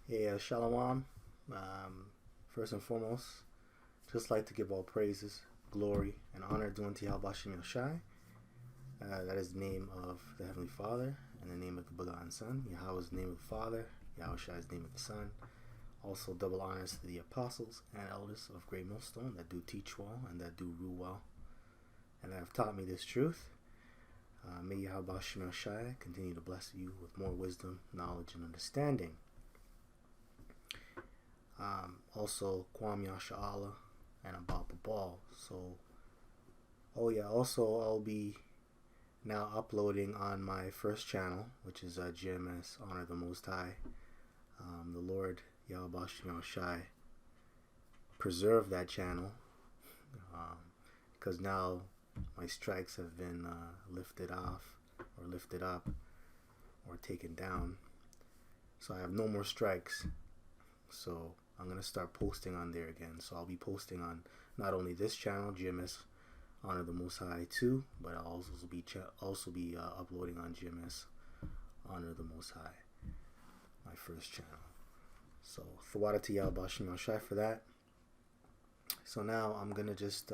Hey, Shalom. First and foremost, just like to give all praises, glory, and honor due unto Yahweh Bashim Yoshai. That is the name of the Heavenly Father, and the name of the begotten Son. Yahweh's name of the Father, Yahushai's name of the Son. Also, double honors to the apostles and elders of Great Millstone that do teach well and that do rule well, and that have taught me this truth. May Yahweh Bashim Yoshai continue to bless you with more wisdom, knowledge, and understanding. Also Kwam Yasha'Allah and about the ball. So, also I'll be now uploading on my first channel, which is GMS Honor the Most High. The Lord Yahweh Bashim Shai preserve that channel because now my strikes have been lifted off or lifted up or taken down. So I have no more strikes. So I'm going to start posting on there again. So I'll be posting on not only this channel, GMS Honor the Most High 2, but I'll also be uploading on GMS Honor the Most High, my first channel. So Thawada to Yahweh Bashim Yoshai for that. So now I'm going to just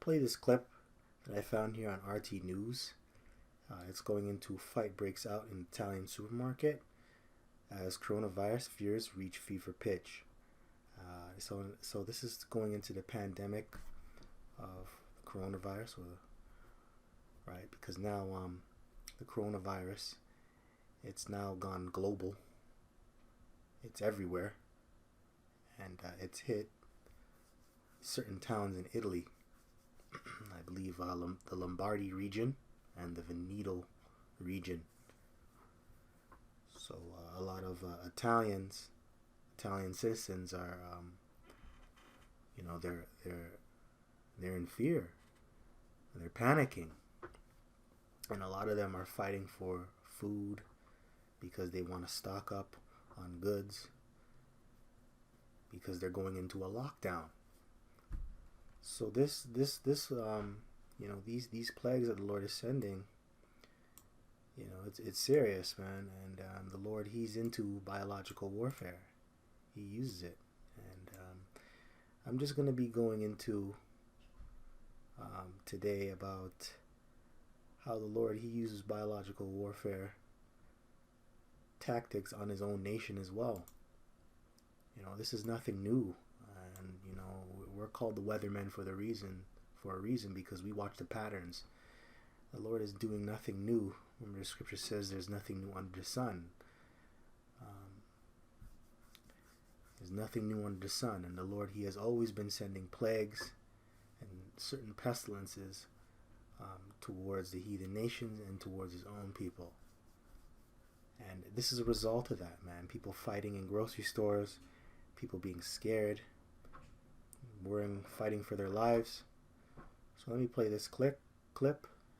play this clip that I found here on RT News. It's going into fight breaks out in Italian supermarket as coronavirus fears reach fever pitch. So this is going into the pandemic of the coronavirus, right? Because now the coronavirus, it's now gone global. It's everywhere, and it's hit certain towns in Italy. I believe the Lombardy region and the Veneto region. So a lot of Italian citizens are, they're in fear, and they're panicking, and a lot of them are fighting for food because they want to stock up on goods because they're going into a lockdown. So these plagues that the Lord is sending. It's serious, man, and the Lord, He's into biological warfare. He uses it, and I'm just going to be going into today about how the Lord, He uses biological warfare tactics on His own nation as well. This is nothing new, and we're called the weathermen for a reason because we watch the patterns. The Lord is doing nothing new. Remember, the scripture says there's nothing new under the sun. There's nothing new under the sun. And the Lord, He has always been sending plagues and certain pestilences towards the heathen nations and towards His own people. And this is a result of that, man. People fighting in grocery stores, people being scared, fighting for their lives. So let me play this clip.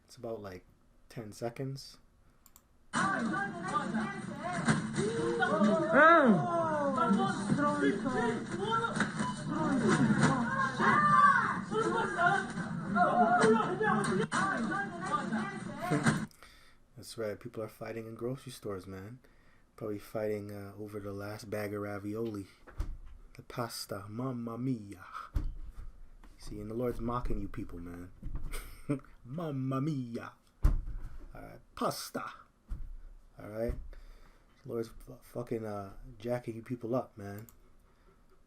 It's about like 10 seconds. That's right, people are fighting in grocery stores, man. Probably fighting over the last bag of ravioli. The pasta, mamma mia. See, and the Lord's mocking you people, man. Mamma mia. Alright, pasta. Alright? The Lord's fucking jacking you people up, man.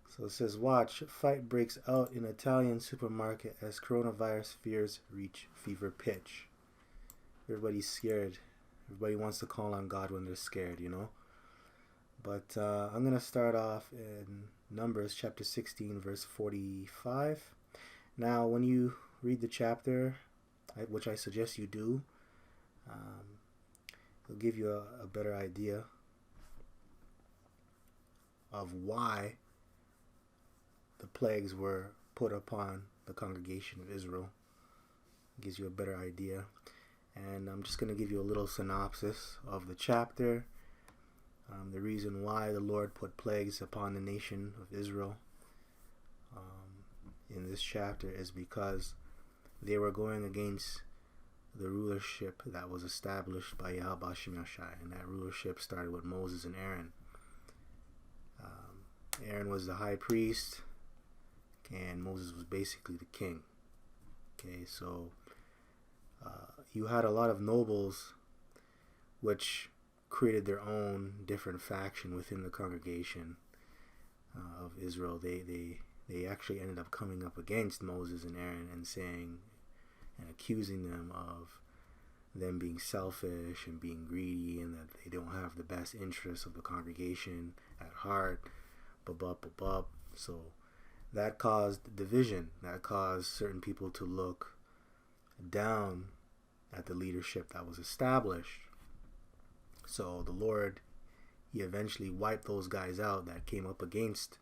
So it says, watch, fight breaks out in Italian supermarket as coronavirus fears reach fever pitch. Everybody's scared. Everybody wants to call on God when they're scared, But I'm going to start off in Numbers chapter 16, verse 45. Now, when you read the chapter, which I suggest you do, it'll give you a better idea of why the plagues were put upon the congregation of Israel. It gives you a better idea. And I'm just going to give you a little synopsis of the chapter. The reason why the Lord put plagues upon the nation of Israel in this chapter is because they were going against the rulership that was established by Yahweh Bashim Yoshai, and that rulership started with Moses and Aaron. Aaron was the high priest, and Moses was basically the king. Okay, so you had a lot of nobles which created their own different faction within the congregation of Israel. They actually ended up coming up against Moses and Aaron and saying and accusing them of them being selfish and being greedy, and that they don't have the best interests of the congregation at heart. So that caused division. That caused certain people to look down at the leadership that was established. So the Lord, he eventually wiped those guys out that came up against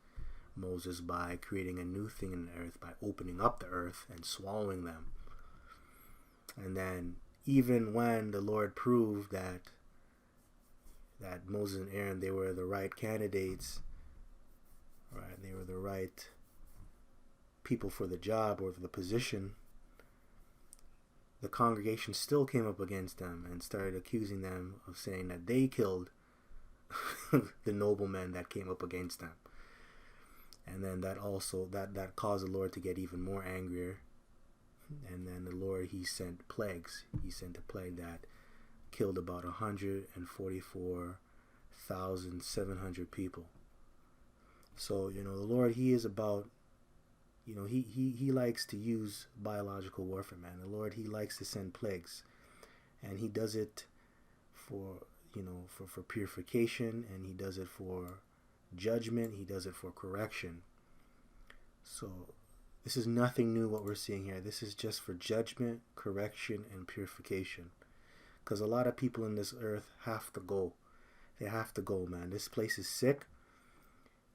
Moses by creating a new thing in the earth, by opening up the earth and swallowing them. And then even when the Lord proved that Moses and Aaron, they were the right candidates, right? They were the right people for the job or the position, the congregation still came up against them and started accusing them of saying that they killed the noblemen that came up against them. And then that caused the Lord to get even more angrier. And then the Lord, he sent plagues. He sent a plague that killed about 144,700 people. So, the Lord, he is about, he likes to use biological warfare, man. The Lord, he likes to send plagues. And he does it for purification, and he does it for judgment. He does it for correction. So this is nothing new what we're seeing here. This is just for judgment, correction, and purification. Because a lot of people in this earth have to go. They have to go, man. This place is sick.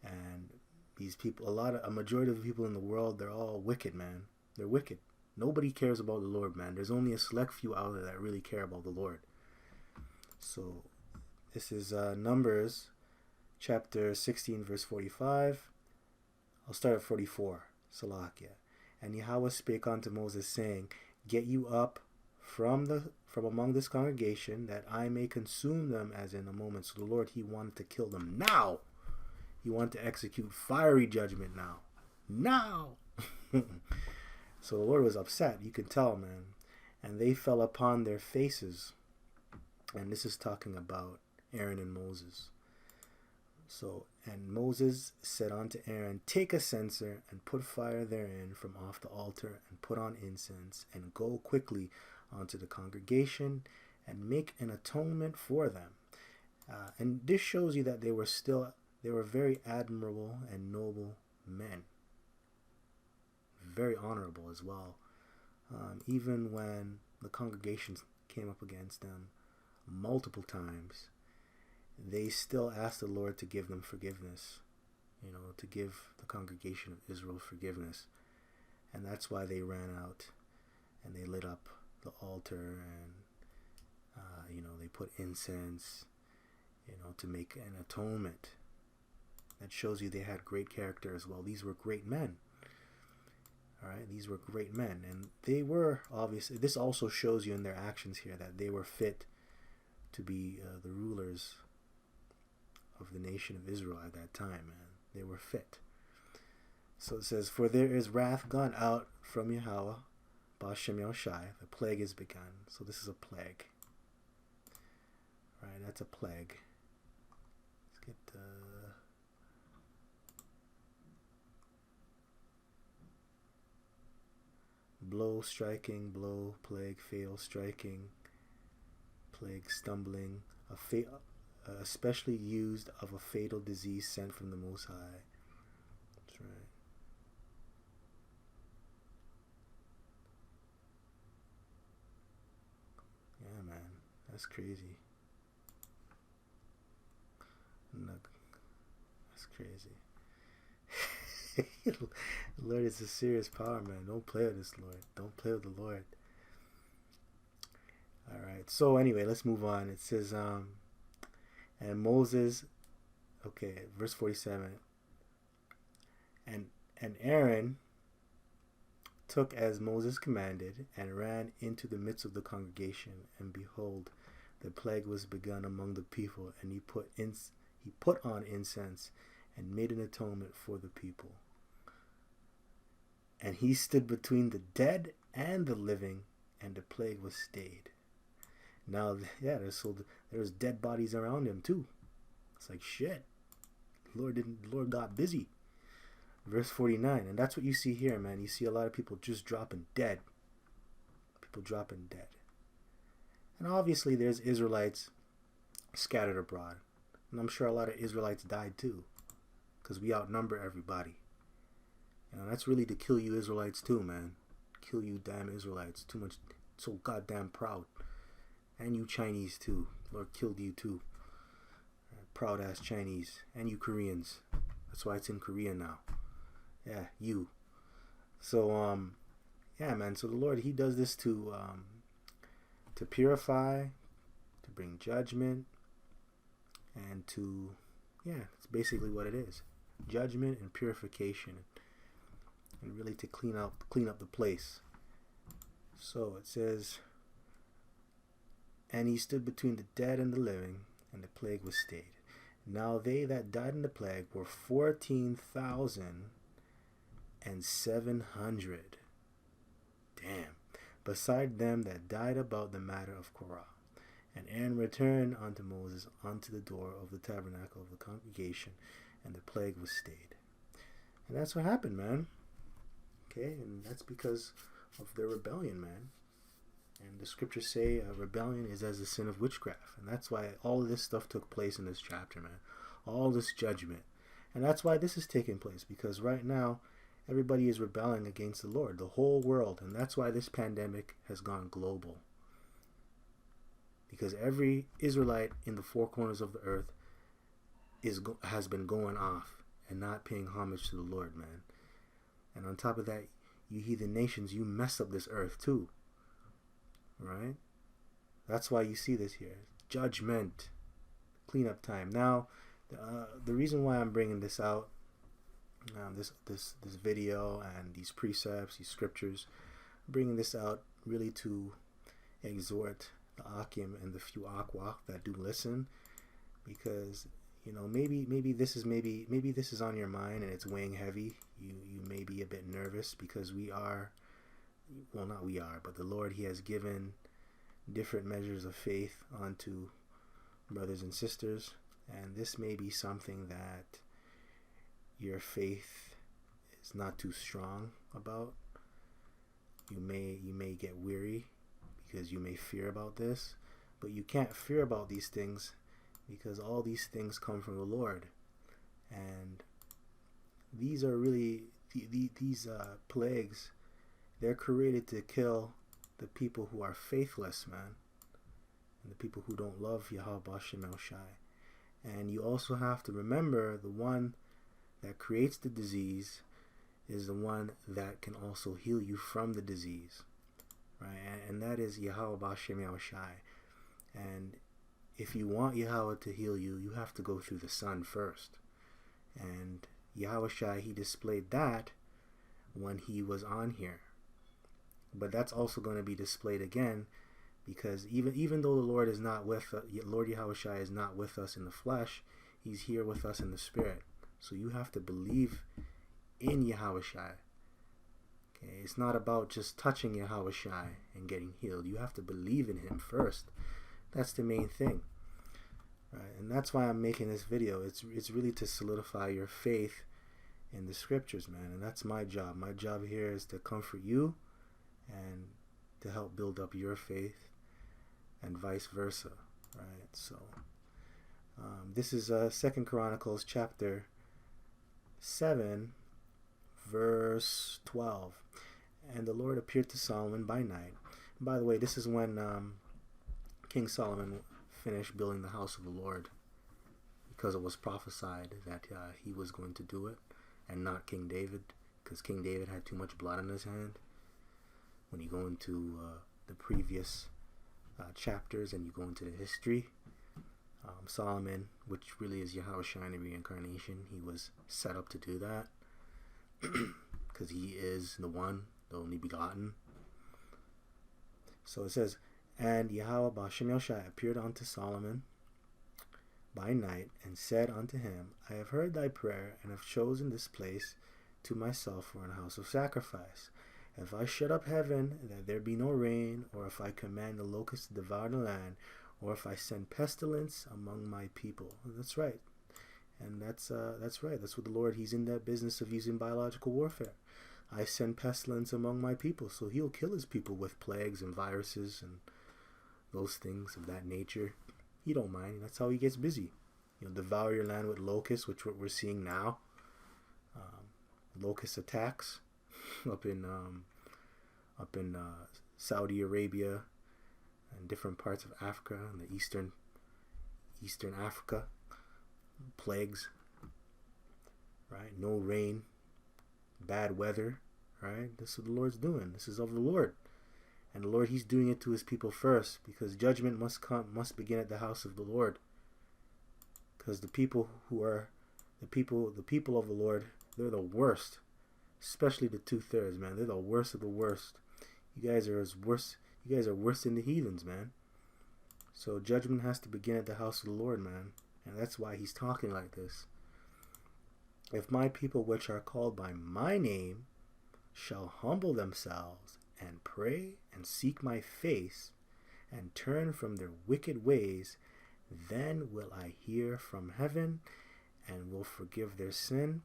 And these people, a majority of the people in the world, they're all wicked, man. They're wicked. Nobody cares about the Lord, man. There's only a select few out there that really care about the Lord. So this is Numbers chapter 16, verse 45. I'll start at 44. Salakia. And Yahweh spake unto Moses, saying, Get you up from among this congregation, that I may consume them as in a moment. So the Lord, he wanted to kill them now. He wanted to execute fiery judgment now. So the Lord was upset. You can tell, man. And they fell upon their faces. And this is talking about Aaron and Moses. So, and Moses said unto Aaron, Take a censer and put fire therein from off the altar, and put on incense, and go quickly unto the congregation, and make an atonement for them. And this shows you that they were very admirable and noble men. Very honorable as well. Even when the congregation came up against them multiple times, they still asked the Lord to give them forgiveness, to give the congregation of Israel forgiveness. And that's why they ran out and they lit up the altar, and they put incense, to make an atonement. That shows you they had great character as well. These were great men. All right, these were great men, and they were obviously. This also shows you in their actions here that they were fit to be the rulers of the nation of Israel at that time, man. They were fit. So it says, For there is wrath gone out from Yahweh, Ba'ashem Yahushai. The plague is begun. So this is a plague. All right, that's a plague. Let's get blow, striking, blow, plague, fail, striking, plague, stumbling, especially used of a fatal disease sent from the Most High. That's right. Yeah, man, that's crazy. Look, that's crazy. Lord is a serious power, man. Don't play with this, Lord. Don't play with the Lord. Alright, so anyway, let's move on. It says, and Moses, okay, verse 47, and Aaron took as Moses commanded, and ran into the midst of the congregation, and behold, the plague was begun among the people, and he put on incense, and made an atonement for the people. And he stood between the dead and the living, and the plague was stayed. Now, yeah, there's dead bodies around him too. It's like shit. Lord got busy. Verse 49, and that's what you see here, man. You see a lot of people just dropping dead. People dropping dead. And obviously there's Israelites scattered abroad. And I'm sure a lot of Israelites died too, because we outnumber everybody. That's really to kill you Israelites too, man. Kill you damn Israelites. Too much, so goddamn proud. And you Chinese too. Lord killed you too. Proud ass Chinese. And you Koreans. That's why it's in Korea now. Yeah, you. So, yeah, man. So the Lord, he does this to purify, to bring judgment, and to, yeah, it's basically what it is. Judgment and purification, and really to clean up the place. So it says, and he stood between the dead and the living, and the plague was stayed. Now they that died in the plague were 14,700. Damn. Beside them that died about the matter of Korah. And Aaron returned unto Moses unto the door of the tabernacle of the congregation, and the plague was stayed. And that's what happened, man. Okay, and that's because of their rebellion, man. And the scriptures say rebellion is as the sin of witchcraft. And that's why all of this stuff took place in this chapter, man. All this judgment. And that's why this is taking place. Because right now, everybody is rebelling against the Lord. The whole world. And that's why this pandemic has gone global. Because every Israelite in the four corners of the earth has been going off and not paying homage to the Lord, man. And on top of that, you heathen nations, you mess up this earth too. Right? That's why you see this here. Judgment. Cleanup time. Now, the reason why I'm bringing this out, this video and these precepts, these scriptures, I'm bringing this out really to exhort the Akim and the few Akwak that do listen, because maybe this is on your mind and it's weighing heavy. You may be a bit nervous because not we are, but the Lord, he has given different measures of faith unto brothers and sisters, and this may be something that your faith is not too strong about. You may get weary because you may fear about this, but you can't fear about these things because all these things come from the Lord. And these are really these plagues. They're created to kill the people who are faithless, man, and the people who don't love Yahweh Bashem El Shai. And you also have to remember the one that creates the disease is the one that can also heal you from the disease, right? And that is Yahweh Bashem El Shai. And if you want Yahweh to heal you, you have to go through the Son first. And Yahweh Shai, he displayed that when he was on here. But that's also going to be displayed again, because even though the Lord is not with us, Lord Yahweh Shai is not with us in the flesh, he's here with us in the spirit. So you have to believe in Yahweh Shai. Okay, it's not about just touching Yahweh Shai and getting healed. You have to believe in him first. That's the main thing, right? And that's why I'm making this video. It's really to solidify your faith in the scriptures, man. And that's my job. My job here is to comfort you and to help build up your faith, and vice versa, right? So this is 2 Chronicles chapter 7 verse 12. And the Lord appeared to Solomon by night. And by the way, this is when King Solomon finished building the house of the Lord, because it was prophesied that he was going to do it and not King David, because King David had too much blood on his hand. When you go into the previous chapters and you go into the history, Solomon, which really is Yahweh Shai in the reincarnation, he was set up to do that because he is the one, the only begotten. So it says, and Yahweh Bashem El Shai appeared unto Solomon by night, and said unto him, I have heard thy prayer, and have chosen this place to myself for an house of sacrifice. If I shut up heaven, that there be no rain, or if I command the locusts to devour the land, or if I send pestilence among my people. And that's right. And that's right. That's what the Lord, he's in that business of using biological warfare. I send pestilence among my people. So he'll kill his people with plagues and viruses and those things of that nature. He don't mind. That's how he gets busy. He'll devour your land with locusts, which what we're seeing now. Locust attacks up in Saudi Arabia and different parts of Africa and the Eastern Africa. Plagues, right? No rain, bad weather, right? This is what the Lord's doing. This is of the Lord. And the Lord, he's doing it to his people first, because judgment must begin at the house of the Lord. Because the people of the Lord, they're the worst. Especially the 2/3, man. They're the worst of the worst. You guys are worse than the heathens, man. So judgment has to begin at the house of the Lord, man. And that's why he's talking like this. If my people which are called by my name shall humble themselves and pray and seek my face and turn from their wicked ways, then will I hear from heaven and will forgive their sin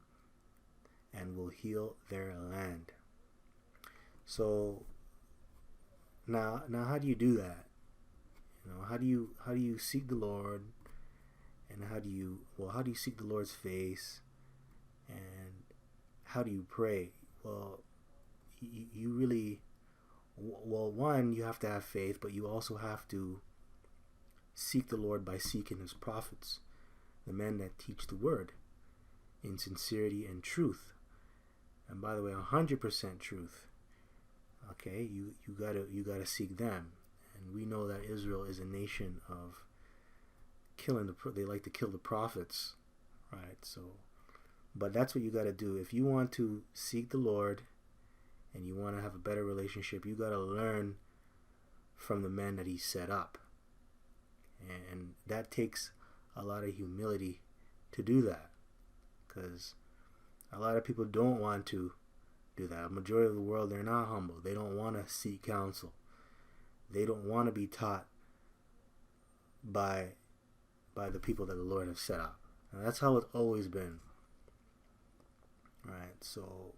and will heal their land. So now how do you do that? How do you seek the Lord? And how do you seek the Lord's face? And how do you pray? Well, one, you have to have faith, but you also have to seek the Lord by seeking his prophets, the men that teach the word in sincerity and truth. And by the way, 100% truth. Okay, you gotta seek them. And we know that Israel is a nation of they like to kill the prophets, right? So, but that's what you got to do. If you want to seek the Lord and you want to have a better relationship, you got to learn from the men that he set up. And that takes a lot of humility to do that, because a lot of people don't want to do that. A majority of the world, they're not humble. They don't want to seek counsel. They don't want to be taught by the people that the Lord has set up. And that's how it's always been. Alright, so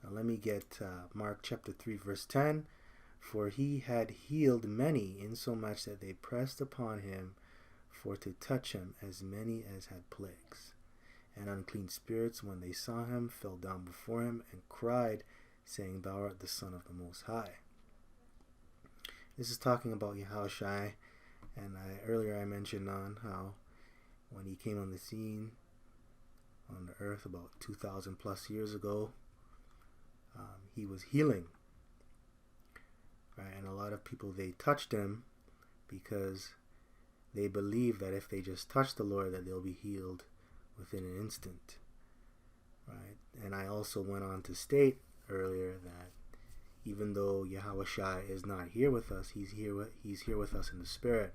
now let me get Mark chapter 3 verse 10. For he had healed many, insomuch that they pressed upon him for to touch him, as many as had plagues. And unclean spirits, when they saw him, fell down before him and cried, saying, Thou art the Son of the Most High. This is talking about Yahushua. And earlier I mentioned on how when he came on the scene on the earth about 2,000 plus years ago, he was healing. Right? And a lot of people, they touched him because they believe that if they just touch the Lord, that they'll be healed within an instant. Right? And I also went on to state earlier that even though Yahushua is not here with us, he's here with us in the spirit.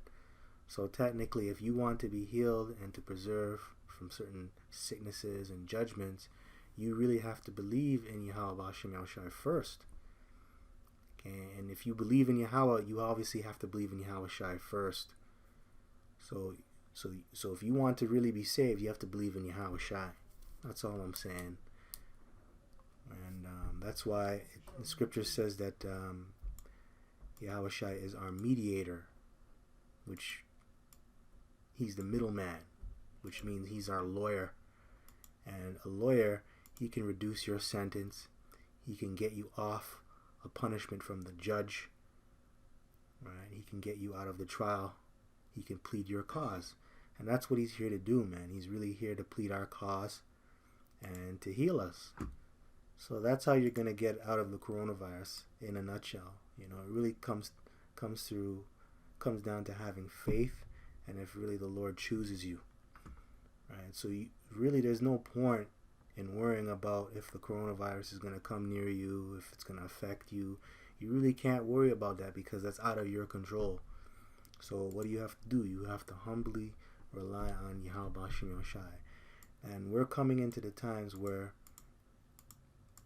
So technically, if you want to be healed and to preserve from certain sicknesses and judgments, you really have to believe in Yahweh Hashem Yahushua first. Okay? And if you believe in Yahweh, you obviously have to believe in Yahushua first. So if you want to really be saved, you have to believe in Yahushua. That's all I'm saying. And that's why the scripture says that Yahushua is our mediator, which he's the middleman, which means he's our lawyer. And a lawyer, he can reduce your sentence. He can get you off a punishment from the judge. Right? He can get you out of the trial. He can plead your cause. And that's what he's here to do, man. He's really here to plead our cause and to heal us. So that's how you're going to get out of the coronavirus in a nutshell. It really comes down to having faith, and if really the Lord chooses you. Right? So there's no point in worrying about if the coronavirus is going to come near you, if it's going to affect you. You really can't worry about that because that's out of your control. So what do you have to do? You have to humbly rely on Yahweh Hashem Yoshai. And we're coming into the times where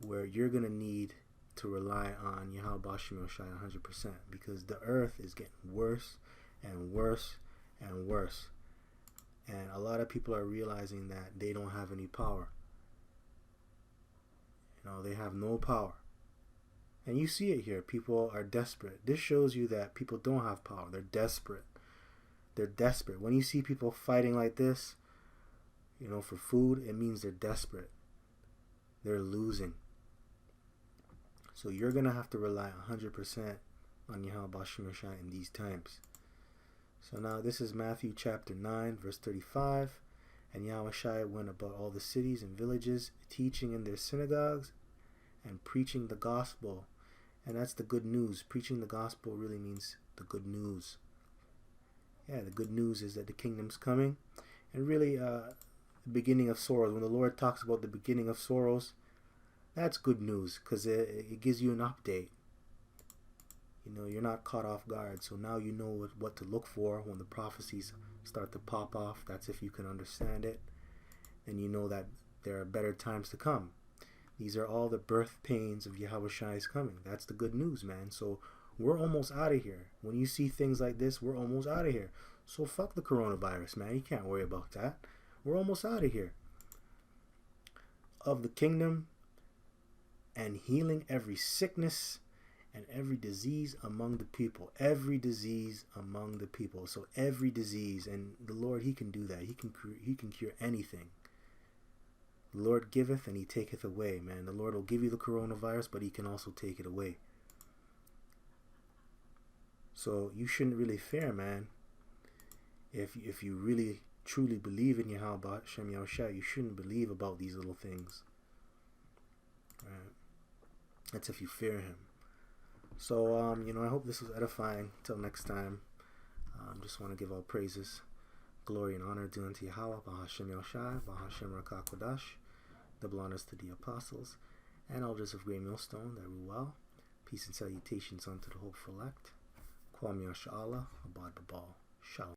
you're going to need to rely on Yahweh Hashem Yoshai 100%, because the earth is getting worse and worse and worse. And a lot of people are realizing that they don't have any power. You know, they have no power. And you see it here. People are desperate. This shows you that people don't have power. They're desperate. They're desperate. When you see people fighting like this, you know, for food, it means they're desperate. They're losing. So you're going to have to rely 100% on Yahweh Hashem Yoshai in these times. So now this is Matthew chapter 9, verse 35. And Yahushua went about all the cities and villages, teaching in their synagogues and preaching the gospel. And that's the good news. Preaching the gospel really means the good news. Yeah, the good news is that the kingdom's coming. And really, the beginning of sorrows. When the Lord talks about the beginning of sorrows, that's good news, because it gives you an update. You know, you're not caught off guard. So now you know what to look for when the prophecies start to pop off. That's if you can understand it. And you know that there are better times to come. These are all the birth pains of Yahushua coming. That's the good news, man. So we're almost out of here. When you see things like this, we're almost out of here. So fuck the coronavirus, man. You can't worry about that. We're almost out of here. Of the kingdom and healing every sickness and every disease among the people. Every disease among the people. So every disease, and the Lord, He can do that. He can cure anything. The Lord giveth and He taketh away, man. The Lord will give you the coronavirus, but He can also take it away. So you shouldn't really fear, man. If you really truly believe in Yahweh Hashem Yahushua, you shouldn't believe about these little things. Right? That's if you fear Him. So, you know, I hope this was edifying. Till next time, just want to give all praises, glory, and honor due unto Yahweh, Bahashem Yahushua, Bahashem Rakah Kodash, double honors to the apostles, and elders of Great Millstone that rule well. Peace and salutations unto the hopeful elect. Kwam Yasha Allah, Abad Babal. Shalom.